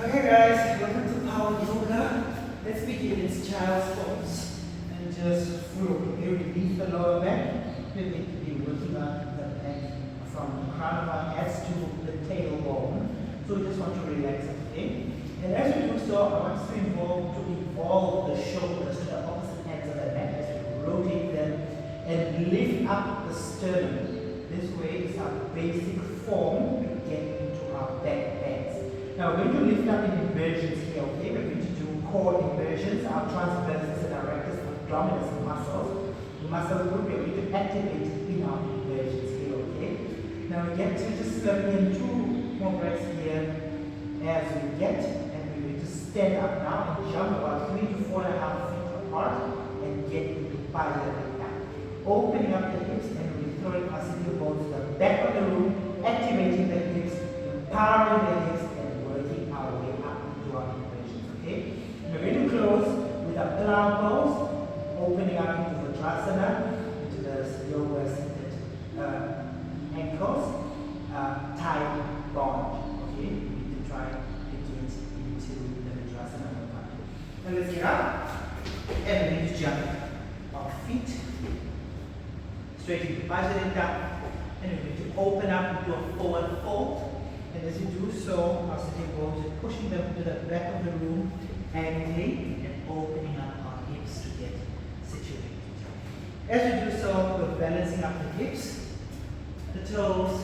Okay guys, welcome to Power Yoga. Let's begin. It's child's pose. And just flow. Okay, release the lower back. We need to be working on the back from the crown of our heads to the tailbone. So we just want to relax it, okay? And as we do so, I want us to involve the shoulders to the opposite ends of the neck as we rotate them and lift up the sternum. This way is our basic form to get into our back bends. Now we're going to lift up in inversions here, okay? We're going to do core inversions, our transversus and our rectus abdominis muscles. The muscle group we're going to activate in our inversions here, okay? Now we get to just slip in 2 more breaths here as we get, and we're going to stand up now and jump about 3 to 4.5 feet apart and get into Prasarita. Opening up the hips and throwing our sitting bones to the back of the room, activating the hips, empowering the hips, and working our way up into our inversions, okay? We're going to close with our plow pose, opening up into the Trasana, into the yoga seated ankles, tight bond, okay? We need to try to get into the Trasana. Now let's get up, and we need to jump our feet straight into Prasarita, and we're going to open up into a forward fold. And as you do so, our sitting bones are pushing them to the back of the room, angling and opening up our hips to get situated. As we do so, we're balancing up the hips, the toes,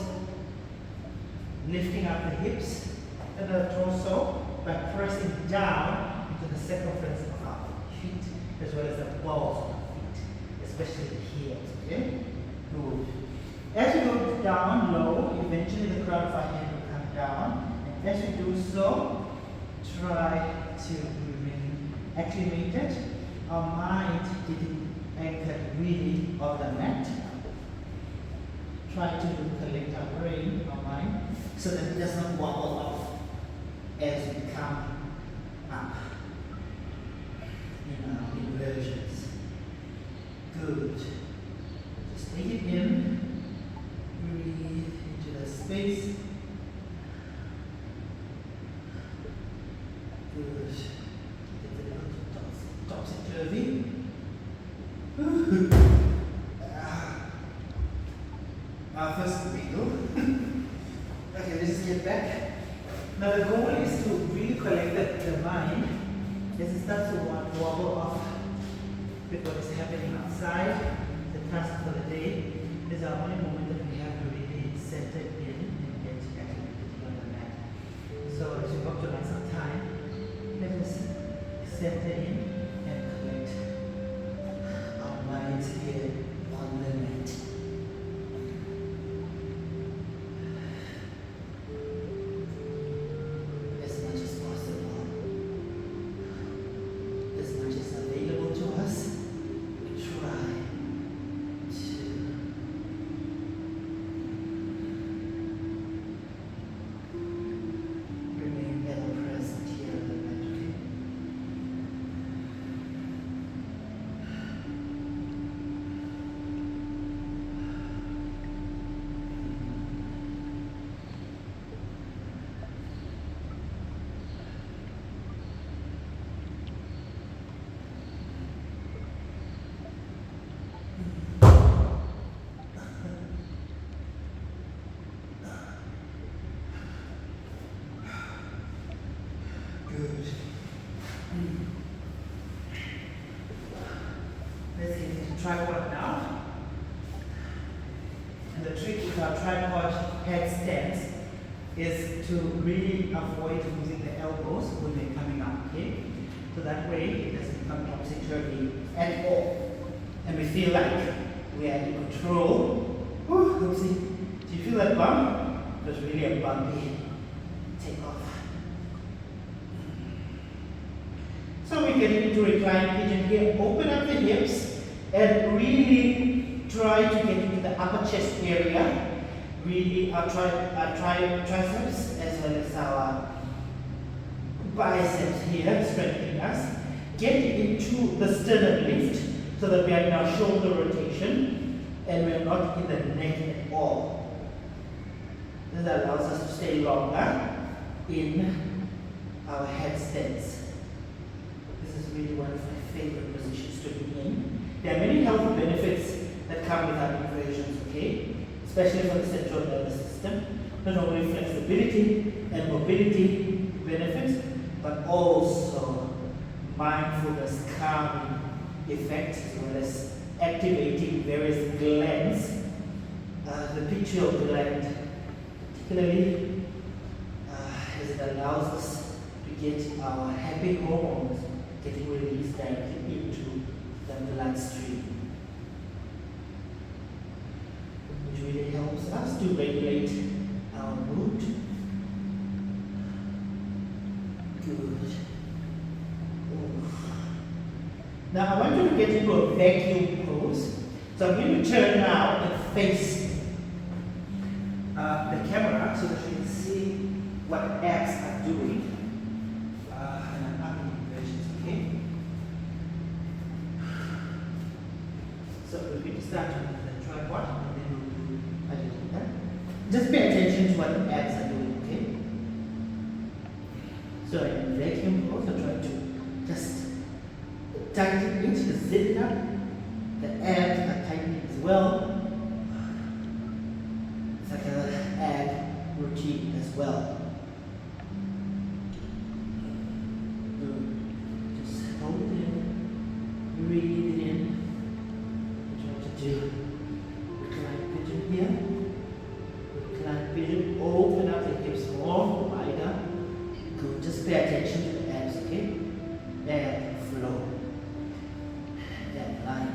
lifting up the hips and the torso by pressing down into the circumference of our feet as well as the balls of our feet, especially the heels. Okay? Good. As we go down low, eventually the crown of our head will come down. And as we do so, try to remain acclimated. Our mind getting anchored really on the mat. Try to collect our brain, our mind, so that it does not wobble off as we come up in our inversions. Good. Just take it in, breathe into the space. Good. Get a little topsy-turvy. Our first wiggle. Okay, let's just get back. Now the goal is to really collect the mind as it starts to wobble off with what is happening outside. The task for the day is our only moment that we have to really center in and get acclimated on the mat. So as we optimize our time, let us center in and collect our minds here on the mat. As much as possible, as much as available to us, we try to remain ever present here on the mat, okay? Good. Let's get into tripod now. And the trick with our tripod headstands is to really avoid using the elbows when they're coming up, okay? So that way it doesn't become topsy-turvy at all. And we feel like we are in control. Whew, oopsie. Do you feel that bump? It was really a bumpy takeoff. So we get into reclined pigeon here. Open up the hips and really try to get into the upper chest area. Really our triceps as well as our biceps here, strengthening us. Get into the sternum lift so that we are in our shoulder rotation and we are not in the neck at all. This allows us to stay longer in our headstands. This is really one of my favorite positions to be in. There are many health benefits that come with our inversions, okay? Especially for the central nervous system. Not only flexibility and mobility benefits, but also mindfulness, calming effects, as well as activating various glands. The pineal gland, particularly, as it allows us to get our happy hormones getting released directly into the bloodstream, which really helps us to regulate our mood. Good. Now I want you to get into a vacuum pose. So I'm going to turn now and face the camera so that you can see what abs are doing. And I'm up in inversions, okay? So we're going to start with the tripod and then we'll do a little that. Just pay attention to what the abs are doing, okay? So in vacuum pose, I'm trying to just tighten it, just zip it up. The abs are tightening as well. It's like an ab routine as well. Good. Just hold it in, breathe it in. Try to do recline pigeon here. Recline pigeon, open up the hips more, wider. Good. Just pay attention to the abs, okay? Ab flow. Ab line.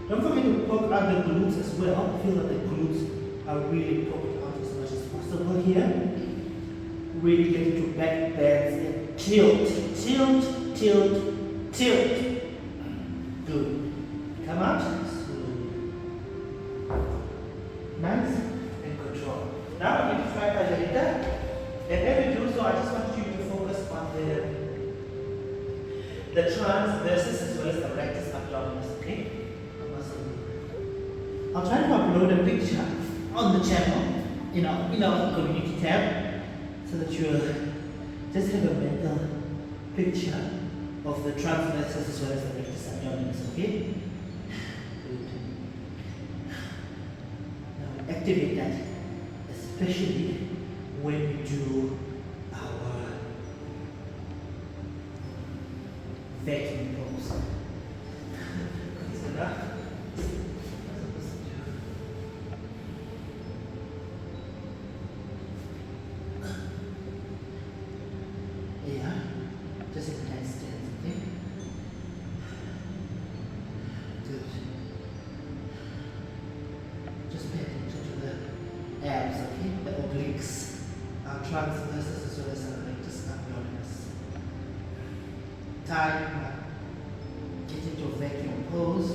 Don't forget to poke out the glutes as well. Feel that the glutes are really poked out as much as possible here. Really get into back bends and tilt, tilt, tilt, tilt. Good. Come out. Slowly. Nice and control. Now I'm going to try Prasarita. And as we do so, I just want you to focus on the transversus as well as the rectus abdominis, okay? I'll try to upload a picture on the channel, in our community tab, so that you just have a mental picture of the transversus as well as the rectus abdominis, okay? Good. Now activate that, especially when we do our vacuum pose. Is enough? Yeah, just in headstands, okay? Good. Just pay attention to the abs, okay? The obliques, our transversus as well as our rectus abdominis. Time, get into a vacuum pose.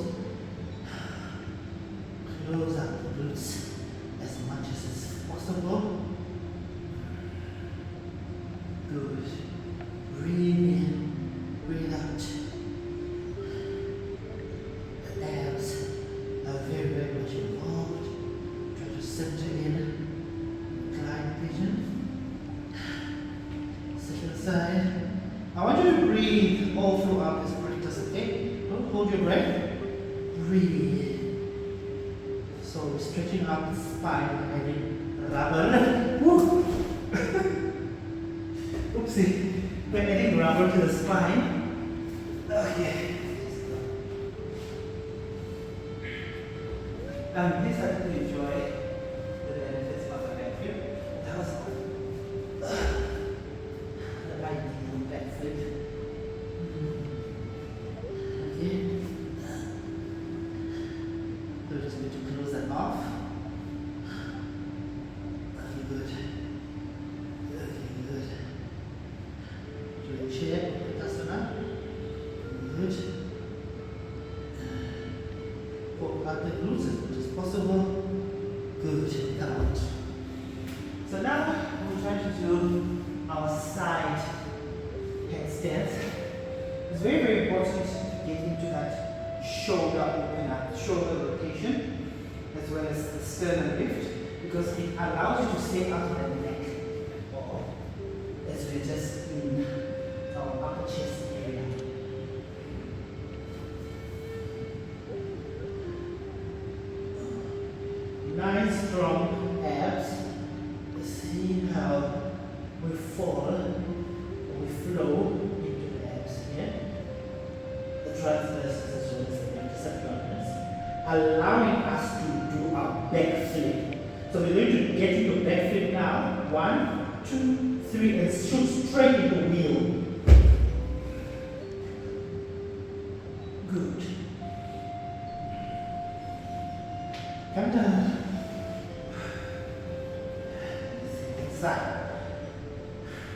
Close up the glutes as much as is possible. Good. Breathe in, breathe out. The abs are very, very much involved. Try to center in, recline pigeon. Second side. I want you to breathe all throughout this practice, okay? Don't hold your breath. Breathe. So we're stretching out the spine, adding rubber. Woo! Oopsie. We're adding rubber to the spine. Okay. Please start to enjoy the benefits of a vacuum. That was the ideal back flip. Okay. So just need to close that off. Okay, good. Okay, good. To the chair, Prasarita. Good. Poke out the glutes as much as possible. Good. Out. So now we're trying to do our side headstands. It's very, very important to get into that shoulder open up, shoulder rotation, as well as the sternum lift, because it allows you to stay out of the neck. 1, 2, 3, and shoot straight in the wheel. Good. Come down. Inside.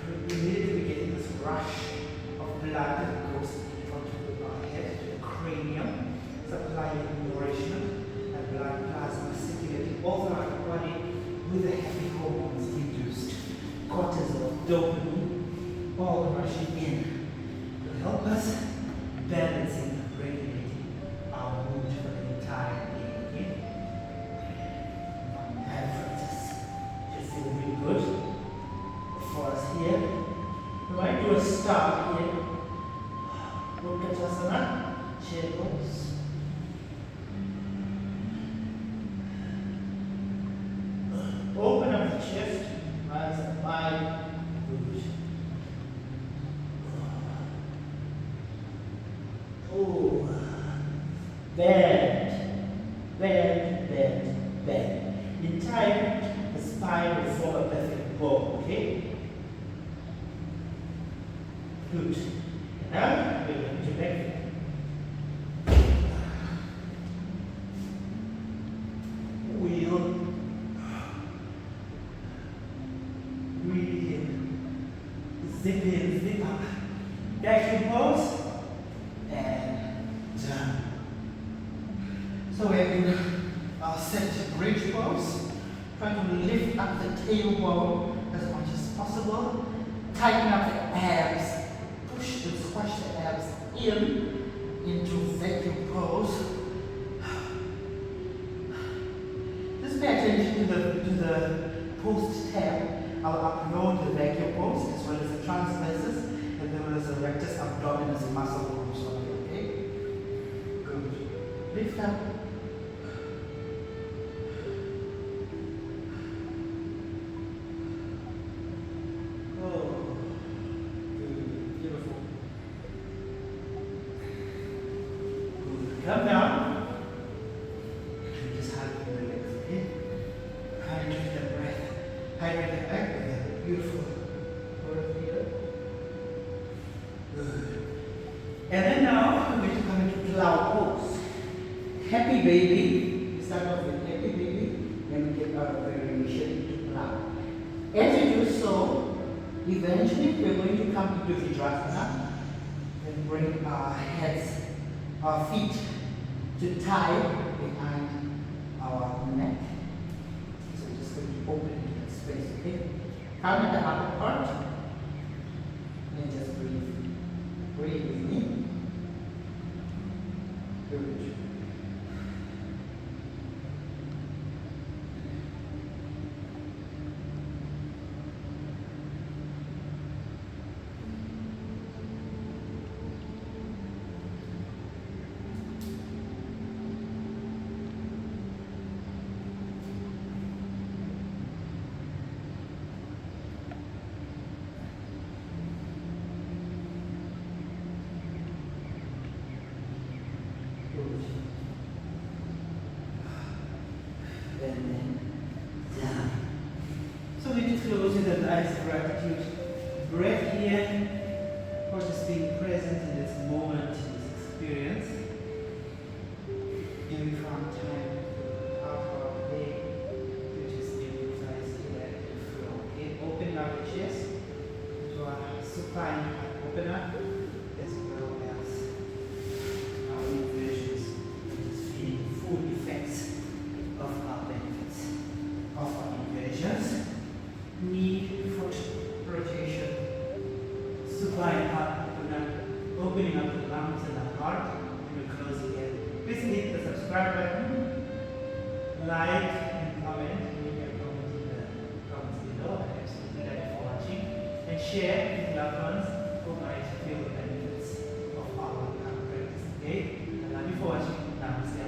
We immediately get this rush of blood that goes onto our head, to the cranium, supplying nourishment and blood plasma circulating all throughout the body with the happy hormones induced. Cortisol, dopamine, all rushing in to help us balancing and regulating our mood for the entire day. Should feel really good for us here. We might do a start here. Utkatasana, chair pose. Open up the chest, rise up wide. Good. Oh, bend, bend, bend, bend. In time, the spine will form a perfect bow, okay? Good. Now, we're going to back. Wheel. Breathe in. Zip in, zip up. Vacuum pose. And down. So we're in our set bridge pose. Try to lift up the tailbone as much as possible. Tighten up the abs. Push and squash the abs into vacuum pose. Just pay attention to the post tab. I'll upload the vacuum pose as well as the transversus and then as the rectus abdominis muscle groups on it, okay? Good. Lift up. Come down. Just hydrate the legs, okay? Hydrate the breath. Hydrate the back again. Beautiful. Breath here. Good. And then now we're going to come into plow pose. Happy baby. We start off with happy baby. Then we get our variation into plow. As we do so, eventually we're going to come into Vajrasana and bring our heads, our feet to tie behind our neck. So we're just going to open into that space, okay? Count at the upper part. And just breathe. Breathe with me. Good. And then down. So we just close with a nice gratitude breath here for just being present in this moment, in this experience. And we found time to half our day to just emphasize here and flow. Okay, open up the chest to our supine opener as well as our inversions, just feeling the full effects of our benefits of our inversions. Knee, foot rotation, supine heart opener, opening up the lungs and the heart, and we close again. Please hit the subscribe button, like and comment, leave your comment in the comments below. I absolutely like you for watching, and share with loved ones who might feel the benefits of our practice. Okay? I love you for watching. Namaste.